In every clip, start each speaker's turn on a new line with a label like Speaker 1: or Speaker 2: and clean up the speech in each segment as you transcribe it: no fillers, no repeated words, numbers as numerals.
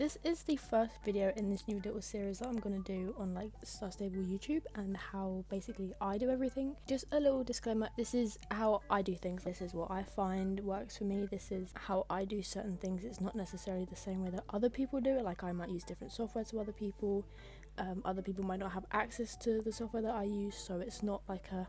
Speaker 1: this is the first video in this new little series that I'm going to do on like Star Stable YouTube and how basically I do everything. Just a little disclaimer, this is how I do things, this is what I find works for me, this is how I do certain things. It's not necessarily the same way that other people do it, like I might use different software to other people. Other people might not have access to the software that I use, so it's not like a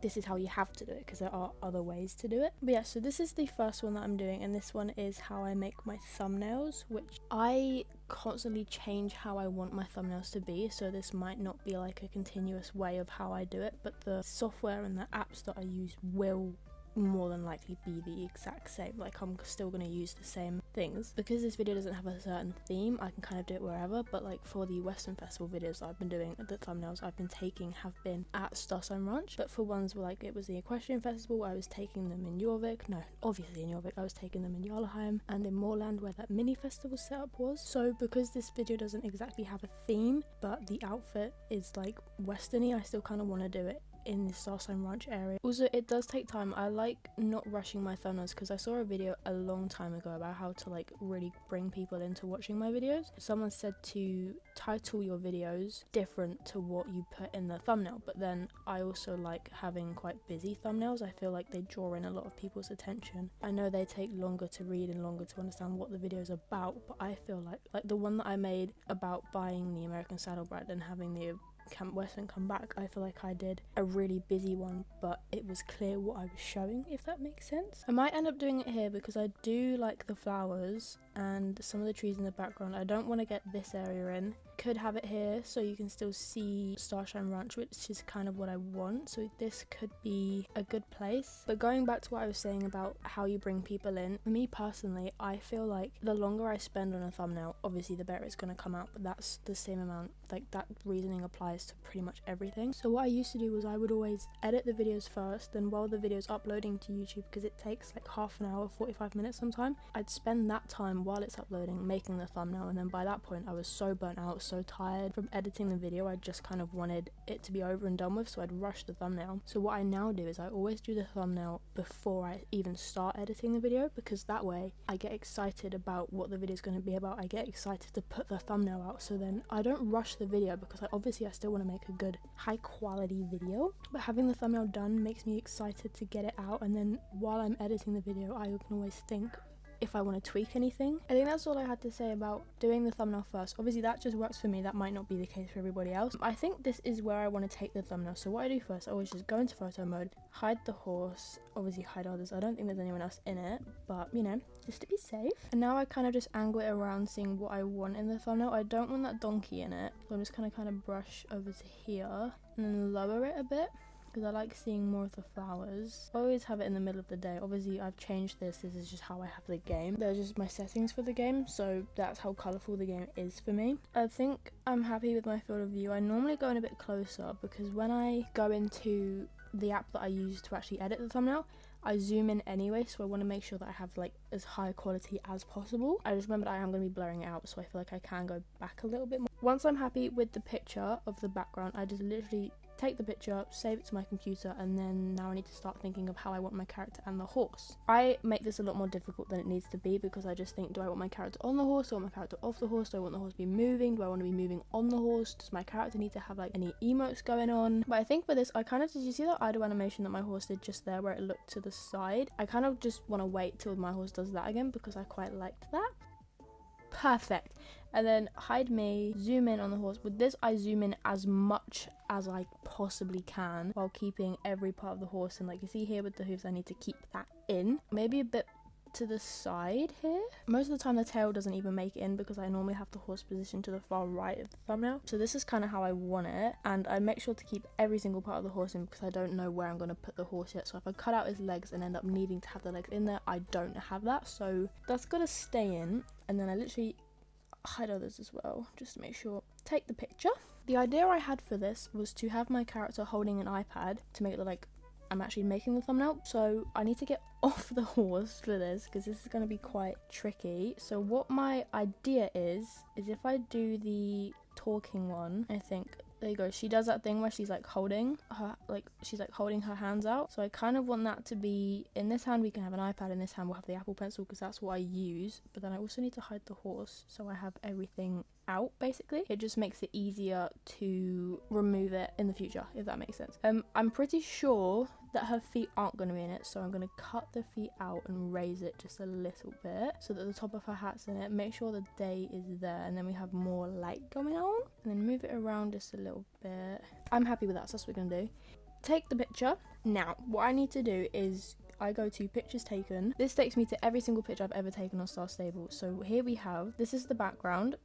Speaker 1: this is how you have to do it, because there are other ways to do it. But yeah, so this is the first one that I'm doing, and this one is how I make my thumbnails, which I constantly change how I want my thumbnails to be, so this might not be like a continuous way of how I do it, but the software and the apps that I use will more than likely be the exact same. Like I'm still going to use the same things. Because this video doesn't have a certain theme, I can kind of do it wherever, but like for the Western Festival videos that I've been doing, the thumbnails I've been taking have been at Starsign Ranch, but for ones where like it was the Equestrian Festival, I was taking them in Jorvik, no, obviously in Jorvik, I was taking them in Jarlheim and in Moorland where that mini festival setup was. So because this video doesn't exactly have a theme, but the outfit is like westerny, I still kind of want to do it in the Starsign Ranch area. Also, it does take time. I like not rushing my thumbnails because I saw a video a long time ago about how to like really bring people into watching my videos. Someone said to title your videos different to what you put in the thumbnail, but then I also like having quite busy thumbnails. I feel like they draw in a lot of people's attention. I know they take longer to read and longer to understand what the video is about, but I feel like the one that I made about buying the American Saddlebred and having the Camp Western come back, I feel like I did a really busy one, but it was clear what I was showing, if that makes sense. I might end up doing it here because I do like the flowers and some of the trees in the background. I don't want to get this area in. Could have it here so you can still see Starshine Ranch, which is kind of what I want, so this could be a good place. But going back to what I was saying about how you bring people in, for me personally, I feel like the longer I spend on a thumbnail, obviously the better it's going to come out, but that's the same amount, like that reasoning applies to pretty much everything. So what I used to do was I would always edit the videos first, then while the video's uploading to YouTube, because it takes like half an hour, 45 minutes sometimes, I'd spend that time while it's uploading making the thumbnail, and then by that point I was so burnt out, so tired from editing the video, I just kind of wanted it to be over and done with, so I'd rush the thumbnail. So what I now do is I always do the thumbnail before I even start editing the video, because that way I get excited about what the video is going to be about. I get excited to put the thumbnail out, so then I don't rush the video, because I still want to make a good high quality video, but having the thumbnail done makes me excited to get it out, and then while I'm editing the video I can always think if I want to tweak anything. I think that's all I had to say about doing the thumbnail first. Obviously that just works for me, that might not be the case for everybody else. I think this is where I want to take the thumbnail. So what I do first, I always just go into photo mode, hide the horse, obviously hide others. I don't think there's anyone else in it, but you know, just to be safe. And now I kind of just angle it around, seeing what I want in the thumbnail. I don't want that donkey in it, so I'm just kind of brush over to here and then lower it a bit, because I like seeing more of the flowers. I always have it in the middle of the day. Obviously I've changed this is just how I have the game. They're just my settings for the game, so that's how colourful the game is for me. I think I'm happy with my field of view. I normally go in a bit closer, because when I go into the app that I use to actually edit the thumbnail, I zoom in anyway, so I want to make sure that I have like as high quality as possible. I just remembered I am going to be blurring it out, so I feel like I can go back a little bit more. Once I'm happy with the picture of the background, I just literally take the picture, save it to my computer, and then now I need to start thinking of how I want my character and the horse. I make this a lot more difficult than it needs to be, because I just think, do I want my character on the horse, do I want my character off the horse, do I want the horse to be moving, do I want to be moving on the horse, does my character need to have like any emotes going on? But I think for this, I kind of, did you see that idle animation that my horse did just there where it looked to the side? I kind of just want to wait till my horse does that again, because I quite liked that. Perfect. And then hide me, zoom in on the horse. With this I zoom in as much as I possibly can while keeping every part of the horse in. Like you see here with the hooves, I need to keep that in. Maybe a bit to the side here. Most of the time the tail doesn't even make it in, because I normally have the horse positioned to the far right of the thumbnail. So this is kind of how I want it, and I make sure to keep every single part of the horse in, because I don't know where I'm going to put the horse yet. So if I cut out his legs and end up needing to have the legs in there, I don't have that, so that's got to stay in. And then I literally hide others as well, just to make sure. Take the picture. The idea I had for this was to have my character holding an iPad to make it look like I'm actually making the thumbnail. So I need to get off the horse for this, because this is going to be quite tricky. So what my idea is if I do the talking one, I think there you go. She does that thing where she's like holding her hands out. So I kind of want that to be, in this hand we can have an iPad, in this hand we'll have the Apple Pencil because that's what I use. But then I also need to hide the horse, so I have everything out basically. It just makes it easier to remove it in the future, if that makes sense. I'm pretty sure that her feet aren't going to be in it, so I'm going to cut the feet out and raise it just a little bit so that the top of her hat's in it. Make sure the day is there, and then we have more light going on, and then move it around just a little bit. I'm happy with that, so that's what we're going to do. Take the picture. Now what I need to do is I go to pictures taken. This takes me to every single picture I've ever taken on Star Stable. So here we have, this is the background,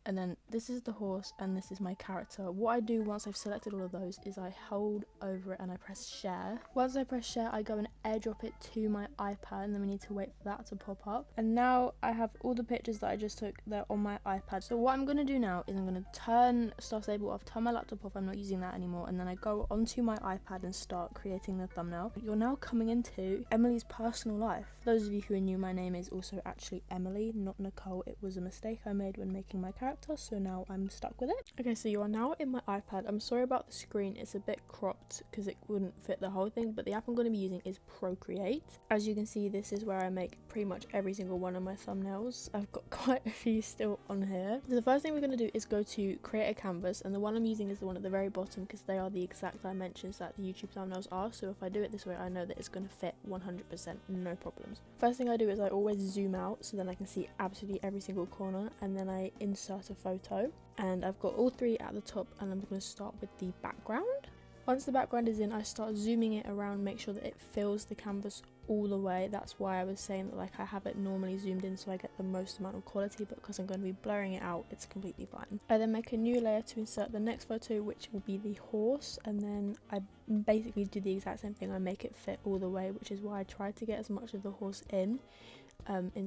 Speaker 1: and then this is the horse, and this is my character. What I do once I've selected all of those is I hold over it and I press share. Once I press share, I go and airdrop it to my iPad, and then we need to wait for that to pop up. And now I have all the pictures that I just took there on my iPad. So what I'm going to do now is I'm going to turn Star Stable off, turn my laptop off, I'm not using that anymore, and then I go onto my iPad and start creating the thumbnail. You're now coming into Emily's personal life. For those of you who are new, my name is also actually Emily, not Nicole. It was a mistake I made when making my character, so now I'm stuck with it. Okay, so you are now in my iPad. I'm sorry about the screen, it's a bit cropped because it wouldn't fit the whole thing, but the app I'm going to be using is Procreate. As you can see, this is where I make pretty much every single one of my thumbnails. I've got quite a few still on here. So the first thing we're going to do is go to create a canvas, and the one I'm using is the one at the very bottom because they are the exact dimensions that the YouTube thumbnails are. So if I do it this way, I know that it's going to fit 100%, no problems. First thing I do is I always zoom out so then I can see absolutely every single corner, and then I insert a photo, and I've got all three at the top, and I'm going to start with the background. Once the background is in, I start zooming it around, make sure that it fills the canvas all the way. That's why I was saying that like I have it normally zoomed in so I get the most amount of quality, but because I'm going to be blurring it out, it's completely fine. I then make a new layer to insert the next photo, which will be the horse, and then I basically do the exact same thing. I make it fit all the way, which is why I try to get as much of the horse in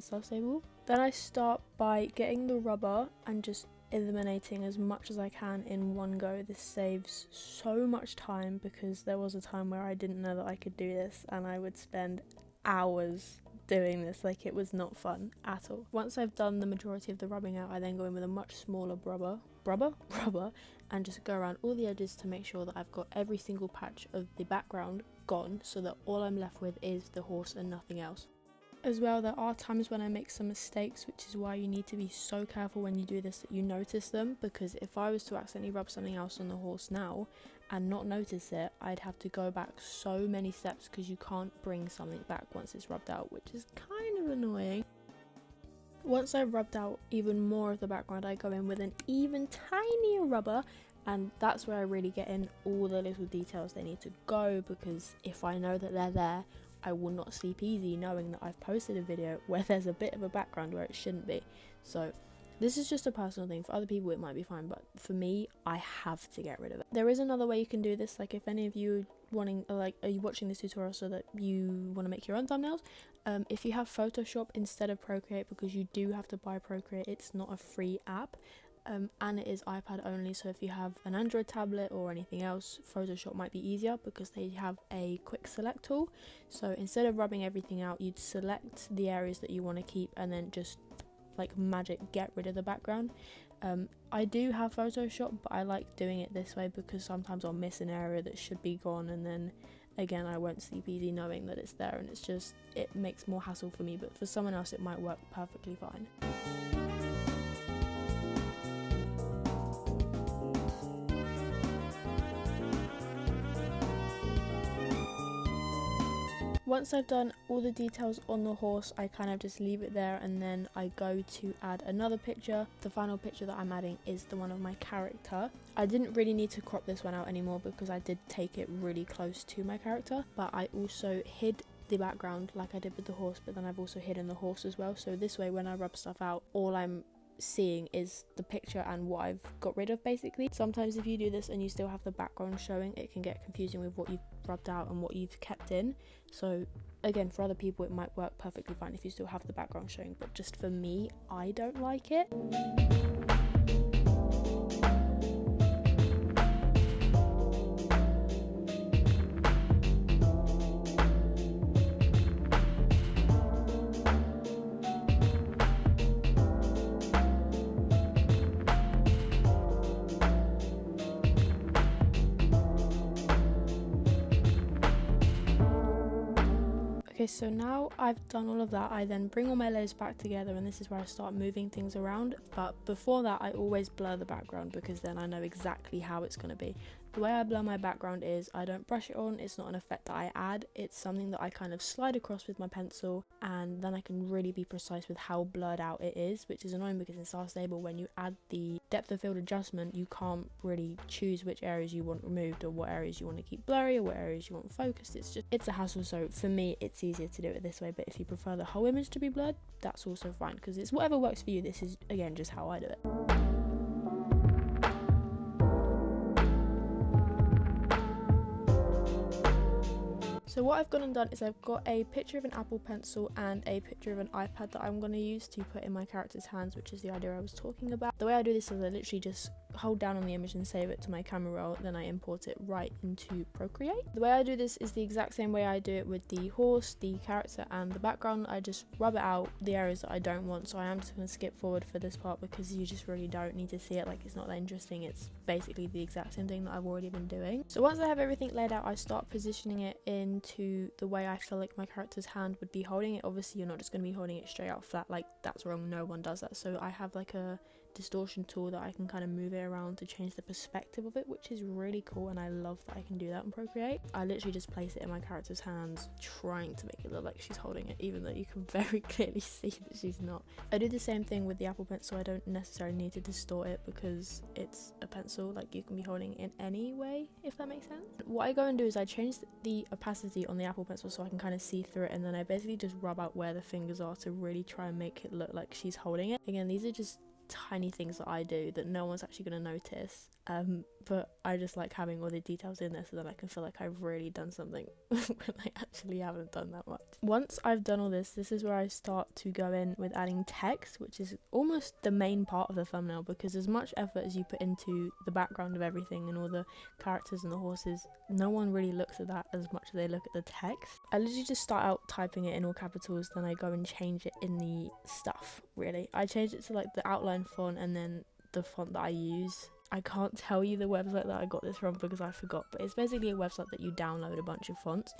Speaker 1: Star Stable. Then I start by getting the rubber and just eliminating as much as I can in one go. This saves so much time because there was a time where I didn't know that I could do this, and I would spend hours doing this. Like, it was not fun at all. Once I've done the majority of the rubbing out, I then go in with a much smaller rubber and just go around all the edges to make sure that I've got every single patch of the background gone, so that all I'm left with is the horse and nothing else. As well, there are times when I make some mistakes, which is why you need to be so careful when you do this that you notice them, because if I was to accidentally rub something else on the horse now and not notice it, I'd have to go back so many steps because you can't bring something back once it's rubbed out, which is kind of annoying. Once I've rubbed out even more of the background, I go in with an even tinier rubber, and that's where I really get in all the little details they need to go, because if I know that they're there, I will not sleep easy knowing that I've posted a video where there's a bit of a background where it shouldn't be. So this is just a personal thing. For other people it might be fine, but for me, I have to get rid of it. There is another way you can do this. Like, if any of you are you watching this tutorial so that you want to make your own thumbnails, if you have Photoshop instead of Procreate, because you do have to buy Procreate, it's not a free app. And it is iPad only, so if you have an Android tablet or anything else, Photoshop might be easier because they have a quick select tool. So instead of rubbing everything out, you'd select the areas that you want to keep and then just like magic get rid of the background. I do have Photoshop, but I like doing it this way because sometimes I'll miss an area that should be gone, and then again I won't sleep easy knowing that it's there, and it makes more hassle for me, but for someone else it might work perfectly fine. Once I've done all the details on the horse, I kind of just leave it there, and then I go to add another picture. The final picture that I'm adding is the one of my character. I didn't really need to crop this one out anymore because I did take it really close to my character, but I also hid the background like I did with the horse, but then I've also hidden the horse as well, so this way when I rub stuff out, all I'm seeing is the picture and what I've got rid of basically. Sometimes if you do this and you still have the background showing, it can get confusing with what you've rubbed out and what you've kept in. So again, for other people it might work perfectly fine if you still have the background showing, but just for me, I don't like it. Okay, so now I've done all of that, I then bring all my layers back together, and this is where I start moving things around. But before that, I always blur the background because then I know exactly how it's going to be. The way I blur my background is I don't brush it on, it's not an effect that I add, it's something that I kind of slide across with my pencil, and then I can really be precise with how blurred out it is, which is annoying because in Star Stable, when you add the depth of field adjustment, you can't really choose which areas you want removed or what areas you want to keep blurry or what areas you want focused. It's a hassle, so for me it's easier to do it this way, but if you prefer the whole image to be blurred, that's also fine because it's whatever works for you. This is again just how I do it. So what I've gone and done is I've got a picture of an Apple Pencil and a picture of an iPad that I'm going to use to put in my character's hands, which is the idea I was talking about. The way I do this is I literally just hold down on the image and save it to my camera roll, then I import it right into Procreate. The way I do this is the exact same way I do it with the horse, the character and the background. I just rub it out the areas that I don't want, so I am just going to skip forward for this part because you just really don't need to see it, like it's not that interesting. It's basically the exact same thing that I've already been doing. So once I have everything laid out, I start positioning it into the way I feel like my character's hand would be holding it. Obviously you're not just going to be holding it straight out flat, like that's wrong, no one does that. So I have like a distortion tool that I can kind of move it around to change the perspective of it, which is really cool, and I love that I can do that in Procreate. I literally just place it in my character's hands, trying to make it look like she's holding it, even though you can very clearly see that she's not. I do the same thing with the Apple Pencil. I don't necessarily need to distort it because it's a pencil, like you can be holding it in any way, if that makes sense. What I go and do is I change the opacity on the Apple Pencil so I can kind of see through it, and then I basically just rub out where the fingers are to really try and make it look like she's holding it. Again, these are just tiny things that I do that no one's actually going to notice, but I just like having all the details in there so that I can feel like I've really done something when I actually haven't done that much. Once I've done all this is where I start to go in with adding text, which is almost the main part of the thumbnail, because as much effort as you put into the background of everything and all the characters and the horses, no one really looks at that as much as they look at the text. I literally just start out typing it in all capitals, then I go and change it in the stuff. Really, I changed it to like the outline font and then the font that I use. I can't tell you the website that I got this from because I forgot, but it's basically a website that you download a bunch of fonts,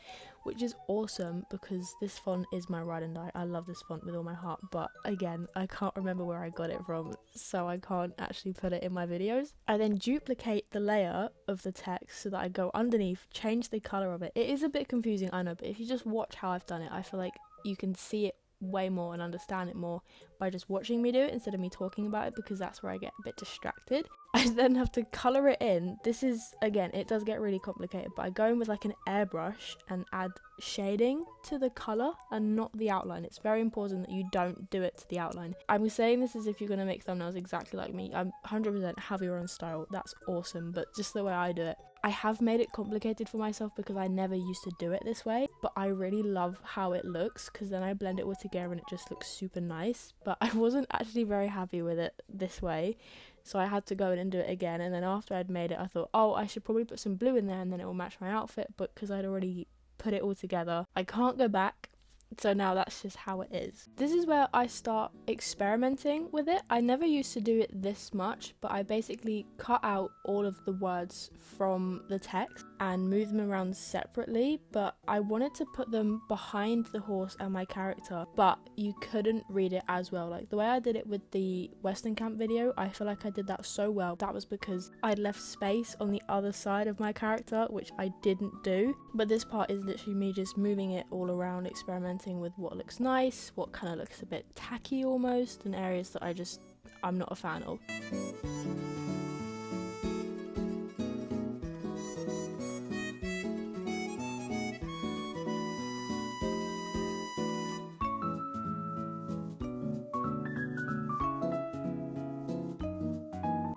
Speaker 1: which is awesome because this font is my ride and die. I love this font with all my heart, but again, I can't remember where I got it from, so I can't actually put it in my videos. I then duplicate the layer of the text so that I go underneath, change the color of it. It is a bit confusing, I know, but if you just watch how I've done it, I feel like you can see it way more and understand it more by just watching me do it instead of me talking about it, because that's where I get a bit distracted. I then have to colour it in. This is, again, it does get really complicated, but I go in with like an airbrush and add shading to the colour and not the outline. It's very important that you don't do it to the outline. I'm saying this as if you're going to make thumbnails exactly like me. I'm 100% have your own style. That's awesome, but just the way I do it. I have made it complicated for myself because I never used to do it this way, but I really love how it looks because then I blend it all together and it just looks super nice. But I wasn't actually very happy with it this way, so I had to go in and do it again. And then after I'd made it, I thought, oh, I should probably put some blue in there and then it will match my outfit, but because I'd already put it all together, I can't go back. So now that's just how it is. This is where I start experimenting with it. I never used to do it this much, but I basically cut out all of the words from the text and move them around separately, but I wanted to put them behind the horse and my character, but you couldn't read it as well. Like the way I did it with the Western Camp video, I feel like I did that so well. That was because I'd left space on the other side of my character, which I didn't do. But this part is literally me just moving it all around, experimenting with what looks nice, what kind of looks a bit tacky almost, and areas that I'm not a fan of.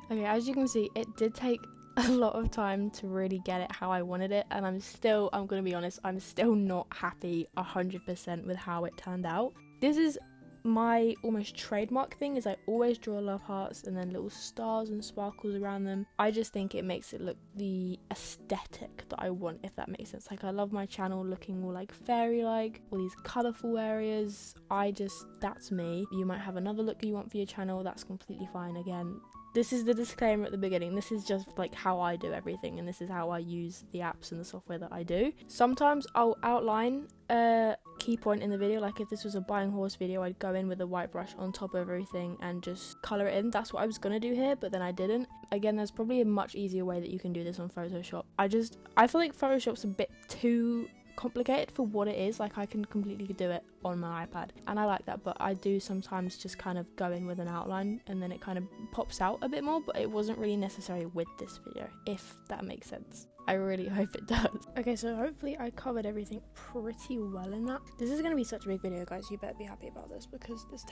Speaker 1: Okay, as you can see, it did take a lot of time to really get it how I wanted it, and I'm gonna be honest, I'm still not happy 100% with how it turned out. This is my almost trademark thing, is I always draw love hearts and then little stars and sparkles around them. I just think it makes it look the aesthetic that I want, if that makes sense. Like, I love my channel looking all like fairy-like, all these colourful areas. That's me. You might have another look you want for your channel, that's completely fine. Again, this is the disclaimer at the beginning. This is just like how I do everything, and this is how I use the apps and the software that I do. Sometimes I'll outline key point in the video. Like if this was a buying horse video, I'd go in with a white brush on top of everything and just colour it in. That's what I was gonna do here, but then I didn't. Again, there's probably a much easier way that you can do this on Photoshop. I feel like Photoshop's a bit too complicated for what it is. Like I can completely do it on my iPad and I like that, but I do sometimes just kind of go in with an outline and then it kind of pops out a bit more, but it wasn't really necessary with this video, if that makes sense. I really hope it does. Okay, so hopefully I covered everything pretty well in that. This is going to be such a big video, guys. You better be happy about this because this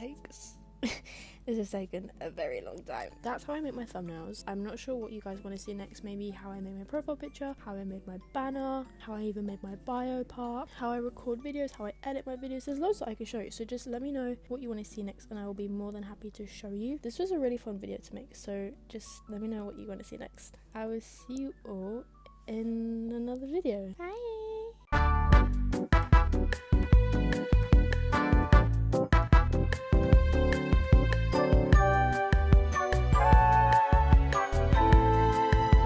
Speaker 1: has taken a very long time. That's how I make my thumbnails. I'm not sure what you guys want to see next. Maybe how I made my profile picture, how I made my banner, how I even made my bio part, how I record videos, how I edit my videos. There's loads that I can show you, so just let me know what you want to see next and I will be more than happy to show you. This was a really fun video to make, so just let me know what you want to see next. I will see you all in another video. Bye.